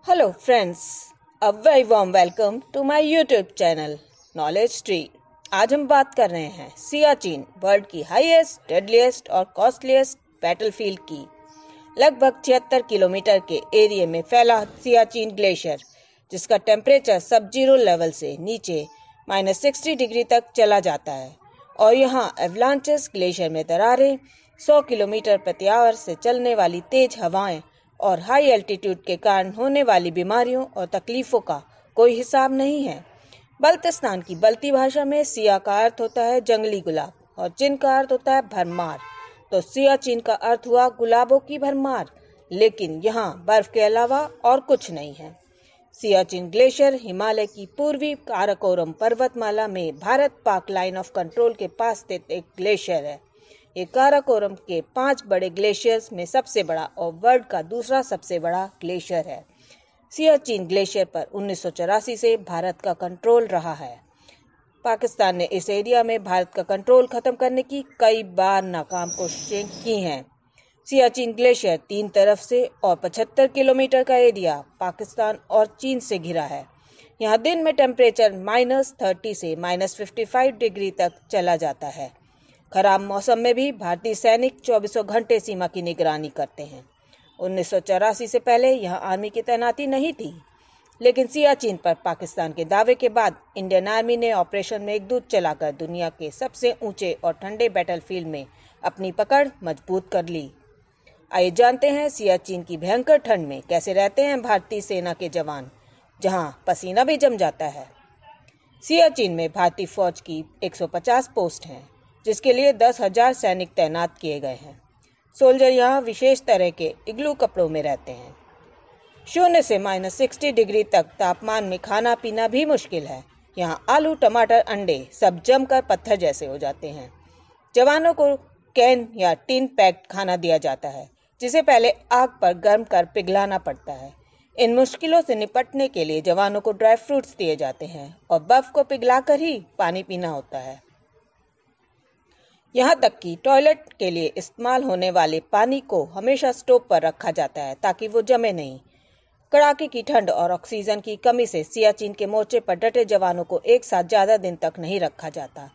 Hello friends, a very warm welcome to my YouTube channel Knowledge Tree। आज हम बात कर रहे हैं सियाचिन वर्ल्ड की हाईएस्ट, डेडलीस्ट और कॉस्टलीस्ट बैटलफील्ड की। लगभग 76 किलोमीटर के एरिया में फैला सियाचिन ग्लेशियर, जिसका टेम्परेचर सब जीरो लेवल से नीचे -60 डिग्री तक चला जाता है, और यहाँ एवलांचेस ग्लेशियर में दरारें, 100 किलोमीटर प्रति आवर से चलने वाली तेज हवाएं और हाई एल्टीट्यूड के कारण होने वाली बीमारियों और तकलीफों का कोई हिसाब नहीं है। बल्तिस्तान की बल्ती भाषा में सिया का अर्थ होता है जंगली गुलाब और चिन का अर्थ होता है भरमार, तो सियाचिन का अर्थ हुआ गुलाबों की भरमार। लेकिन यहाँ बर्फ के अलावा और कुछ नहीं है। सियाचिन ग्लेशियर हिमालय की पूर्वी काराकोरम पर्वतमाला में Bharat Pak line of control के पास स्थित एक ग्लेशियर है। ये काराकोरम के 5 बड़े ग्लेशियर्स में सबसे बड़ा और वर्ल्ड का दूसरा सबसे बड़ा ग्लेशियर है। सियाचिन ग्लेशियर पर 1984 से भारत का कंट्रोल रहा है। पाकिस्तान ने इस एरिया में भारत का कंट्रोल खत्म करने की कई बार नाकाम कोशिशें की हैं। सियाचिन ग्लेशियर 3 तरफ से और 75 किलोमीटर का एरिया पाकिस्तान और चीन से घिरा है। यहाँ दिन में टेम्परेचर -30 से -55 डिग्री तक चला जाता है। खराब मौसम में भी भारतीय सैनिक 24 घंटे सीमा की निगरानी करते हैं। 1984 से पहले यहाँ आर्मी की तैनाती नहीं थी, लेकिन सियाचिन पर पाकिस्तान के दावे के बाद इंडियन आर्मी ने ऑपरेशन मेघदूत चलाकर दुनिया के सबसे ऊंचे और ठंडे बैटलफील्ड में अपनी पकड़ मजबूत कर ली। आइए जानते हैं सियाचिन की भयंकर ठंड में कैसे रहते हैं भारतीय सेना के जवान, जहाँ पसीना भी जम जाता है। सियाचिन में भारतीय फौज की 150 पोस्ट हैं, जिसके लिए 10,000 सैनिक तैनात किए गए हैं। सोल्जर यहाँ विशेष तरह के इग्लू कपड़ों में रहते हैं। 0 से -60 डिग्री तक तापमान में खाना पीना भी मुश्किल है। यहाँ आलू, टमाटर, अंडे सब जमकर पत्थर जैसे हो जाते हैं। जवानों को कैन या टिन पैक्ड खाना दिया जाता है, जिसे पहले आग पर गर्म कर पिघलाना पड़ता है। इन मुश्किलों से निपटने के लिए जवानों को ड्राई फ्रूट्स दिए जाते हैं और बर्फ को पिघलाकर ही पानी पीना होता है। यहाँ तक कि टॉयलेट के लिए इस्तेमाल होने वाले पानी को हमेशा स्टोव पर रखा जाता है ताकि वो जमे नहीं। कड़ाके की ठंड और ऑक्सीजन की कमी से सियाचिन के मोर्चे पर डटे जवानों को एक साथ ज्यादा दिन तक नहीं रखा जाता।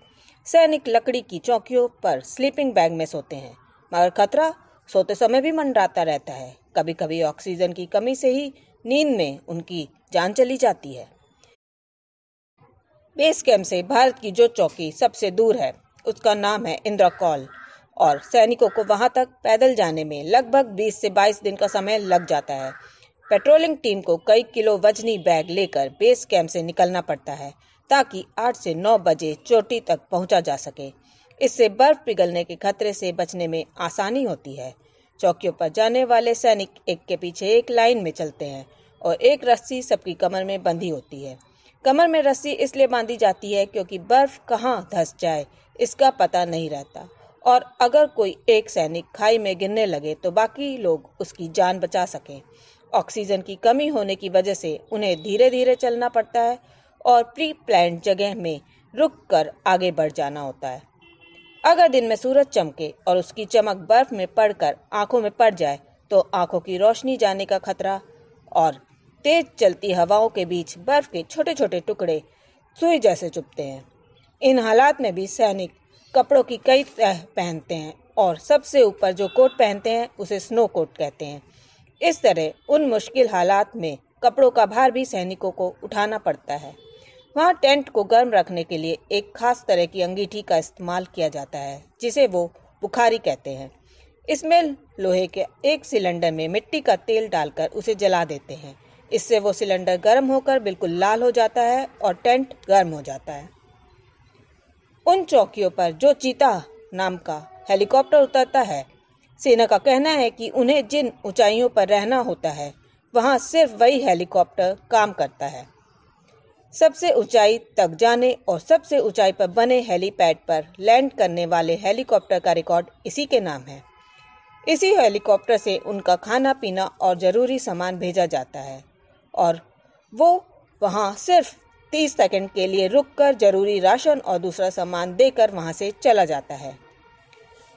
सैनिक लकड़ी की चौकियों पर स्लीपिंग बैग में सोते हैं, मगर खतरा सोते समय भी मंडराता रहता है। कभी कभी ऑक्सीजन की कमी से ही नींद में उनकी जान चली जाती है। बेस कैंप से भारत की जो चौकी सबसे दूर है, उसका नाम है इंद्रकौल, और सैनिकों को वहां तक पैदल जाने में लगभग 20 से 22 दिन का समय लग जाता है। पेट्रोलिंग टीम को कई किलो वजनी बैग लेकर बेस कैंप से निकलना पड़ता है, ताकि 8 से 9 बजे चोटी तक पहुंचा जा सके। इससे बर्फ पिघलने के खतरे से बचने में आसानी होती है। चौकियों पर जाने वाले सैनिक एक के पीछे एक लाइन में चलते हैं और एक रस्सी सबकी कमर में बंधी होती है। कमर में रस्सी इसलिए बांधी जाती है क्योंकि बर्फ कहाँ धंस जाए इसका पता नहीं रहता, और अगर कोई एक सैनिक खाई में गिरने लगे तो बाकी लोग उसकी जान बचा सकें। ऑक्सीजन की कमी होने की वजह से उन्हें धीरे धीरे चलना पड़ता है और प्री प्लान्ड जगह में रुक कर आगे बढ़ जाना होता है। अगर दिन में सूरज चमके और उसकी चमक बर्फ में पड़कर आंखों में पड़ जाए तो आंखों की रोशनी जाने का खतरा, और तेज चलती हवाओं के बीच बर्फ के छोटे छोटे टुकड़े सुई जैसे चुभते हैं। इन हालात में भी सैनिक कपड़ों की कई तह पहनते हैं और सबसे ऊपर जो कोट पहनते हैं उसे स्नो कोट कहते हैं। इस तरह उन मुश्किल हालात में कपड़ों का भार भी सैनिकों को उठाना पड़ता है। वहाँ टेंट को गर्म रखने के लिए एक खास तरह की अंगीठी का इस्तेमाल किया जाता है, जिसे वो बुखारी कहते हैं। इसमें लोहे के एक सिलेंडर में मिट्टी का तेल डालकर उसे जला देते हैं। इससे वो सिलेंडर गर्म होकर बिल्कुल लाल हो जाता है और टेंट गर्म हो जाता है। उन चौकियों पर जो चीता नाम का हेलीकॉप्टर उतरता है, सेना का कहना है कि उन्हें जिन ऊंचाइयों पर रहना होता है, वहां सिर्फ वही हेलीकॉप्टर काम करता है। सबसे ऊंचाई तक जाने और सबसे ऊंचाई पर बने हेलीपैड पर लैंड करने वाले हेलीकॉप्टर का रिकॉर्ड इसी के नाम है। इसी हेलीकॉप्टर से उनका खाना पीना और जरूरी सामान भेजा जाता है, और वो वहां सिर्फ 30 सेकंड के लिए रुककर जरूरी राशन और दूसरा सामान देकर वहां से चला जाता है।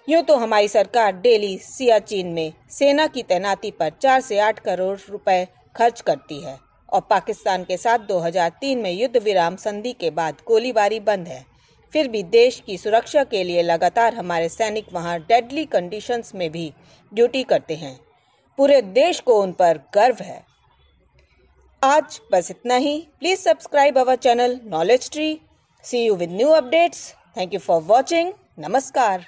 यूं तो हमारी सरकार डेली सियाचिन में सेना की तैनाती पर 4 से 8 करोड़ रुपए खर्च करती है और पाकिस्तान के साथ 2003 में युद्ध विराम संधि के बाद गोलीबारी बंद है। फिर भी देश की सुरक्षा के लिए लगातार हमारे सैनिक वहां डेडली कंडीशंस में भी ड्यूटी करते हैं। पूरे देश को उन पर गर्व है। आज बस इतना ही। Please subscribe our channel knowledge tree. See you with new updates. Thank you for watching. नमस्कार।